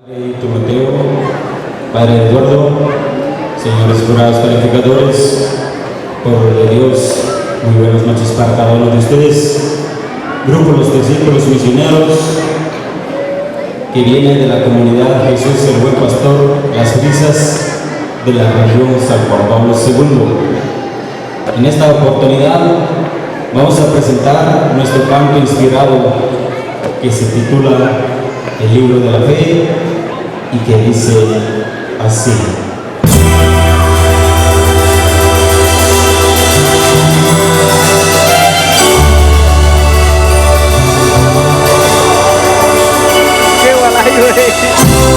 Padre Timoteo, Padre Eduardo, señores jurados calificadores, pueblo de Dios, muy buenas noches para cada uno de ustedes. Grupo Los Discípulos Misioneros, que viene de la comunidad Jesús el Buen Pastor, Las Brisas, de la región San Juan Pablo II. En esta oportunidad vamos a presentar nuestro canto inspirado que se titula El Libro de la Fe y que dice así. ¡Qué balayo!